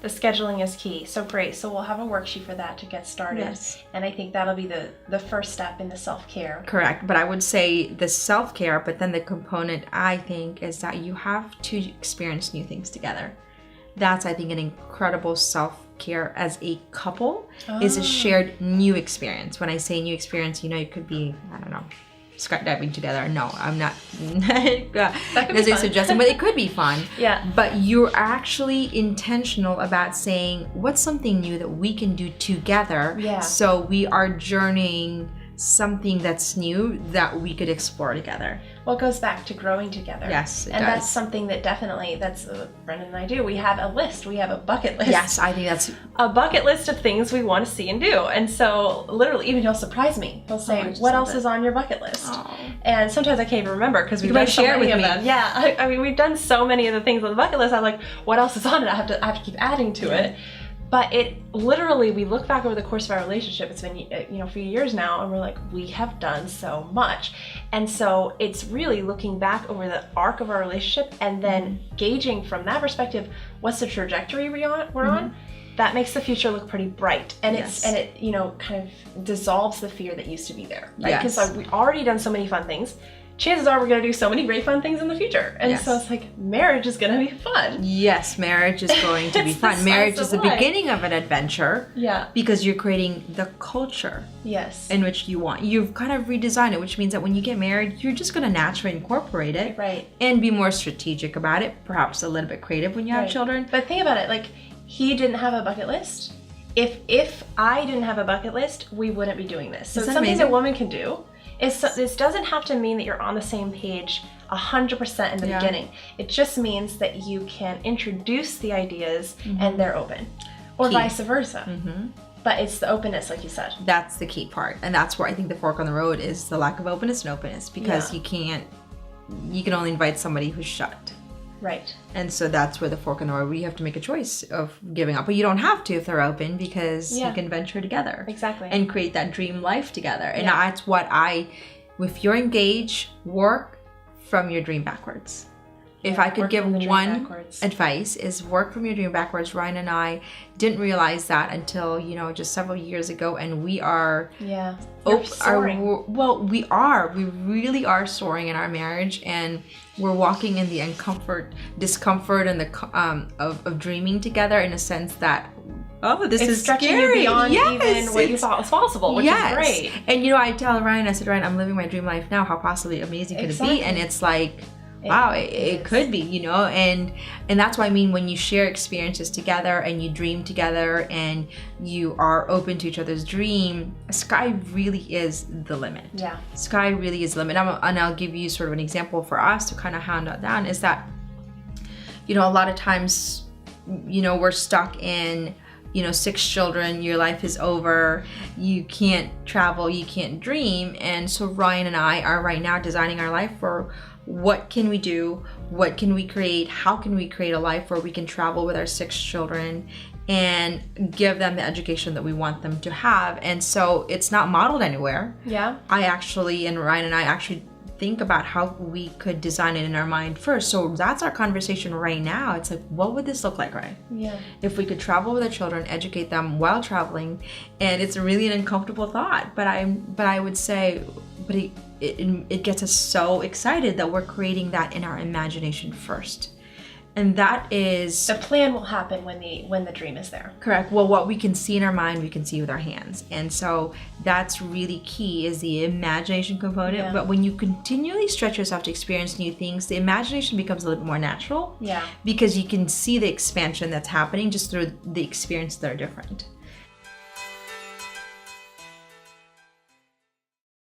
the scheduling is key. So great. So we'll have a worksheet for that to get started. Yes. And I think that'll be the first step in the self-care. Correct. But I would say the self-care, but then the component, I think, is that you have to experience new things together. That's, I think, an incredible self-care as a couple is a shared new experience. When I say new experience, you know, it could be, I don't know, skydiving together. No, I'm not necessarily suggesting, but it could be fun. Yeah. But you're actually intentional about saying, what's something new that we can do together? Yeah. So we are journeying something that's new that we could explore together. Well, it goes back to growing together. Yes, it and does. that's something that definitely, that's what Brendan and I do. We have a list. We have a bucket list. Yes, I think that's a bucket list of things we want to see and do. And so literally, even he'll surprise me. He'll say, what else is on your bucket list? Oh. And sometimes I can't even remember because we've might done so share many with of me. them. Yeah, I mean, we've done so many of the things on the bucket list. I'm like, what else is on it? I have to keep adding to it. But it literally, we look back over the course of our relationship, it's been, you know, a few years now, and we're like, we have done so much. And so it's really looking back over the arc of our relationship and then gauging from that perspective, what's the trajectory we're on? That makes the future look pretty bright. And it, you know, kind of dissolves the fear that used to be there, right? Because like, we've already done so many fun things. Chances are we're going to do so many great fun things in the future. And so it's like, marriage is going to be fun. Yes, marriage is going to be fun. Marriage is the beginning of an adventure. Yeah. Because you're creating the culture. Yes. In which you want. You've kind of redesigned it, which means that when you get married, you're just going to naturally incorporate it. Right. And be more strategic about it. Perhaps a little bit creative when you have children. But think about it, like, he didn't have a bucket list. If I didn't have a bucket list, we wouldn't be doing this. So it's something that a woman can do. This doesn't have to mean that you're on the same page 100% in the beginning. It just means that you can introduce the ideas and they're open. Or vice versa. But it's the openness, like you said. That's the key part. And that's where I think the fork on the road is the lack of openness and openness. Because you can only invite somebody who's shut. Right. And so that's where the fork in the road, where you have to make a choice of giving up. But you don't have to if they're open, because you can venture together. Exactly. And create that dream life together. And that's what if you're engaged, work from your dream backwards. If I could give one advice, is work from your dream backwards. Ryan and I didn't realize that until, you know, just several years ago. And we are... soaring. We are. We really are soaring in our marriage. And we're walking in the discomfort and the of dreaming together, in a sense that, this is stretching scary. You beyond even what you thought was possible, which is great. And, you know, I tell Ryan, I said, Ryan, I'm living my dream life now. How possibly amazing could it be? And it's like... wow, it could be, you know, and that's what I mean when you share experiences together and you dream together and you are open to each other's dream. Sky really is the limit. Yeah, sky really is the limit. And I'll give you sort of an example for us to kind of hand that down. Is that, you know, a lot of times, you know, we're stuck in, you know, 6 children, your life is over, you can't travel, you can't dream. And so Ryan and I are right now designing our life for what can we do, what can we create, how can we create a life where we can travel with our 6 children and give them the education that we want them to have. And so it's not modeled anywhere. Yeah. Ryan and I actually think about how we could design it in our mind first. So that's our conversation right now. It's like, what would this look like, right? Yeah. If we could travel with our children, educate them while traveling. And it's really an uncomfortable thought, but I would say, it gets us so excited that we're creating that in our imagination first. And that is... the plan will happen when the dream is there. Correct. Well, what we can see in our mind, we can see with our hands. And so that's really key, is the imagination component. Yeah. But when you continually stretch yourself to experience new things, the imagination becomes a little bit more natural. Yeah. Because you can see the expansion that's happening just through the experiences that are different.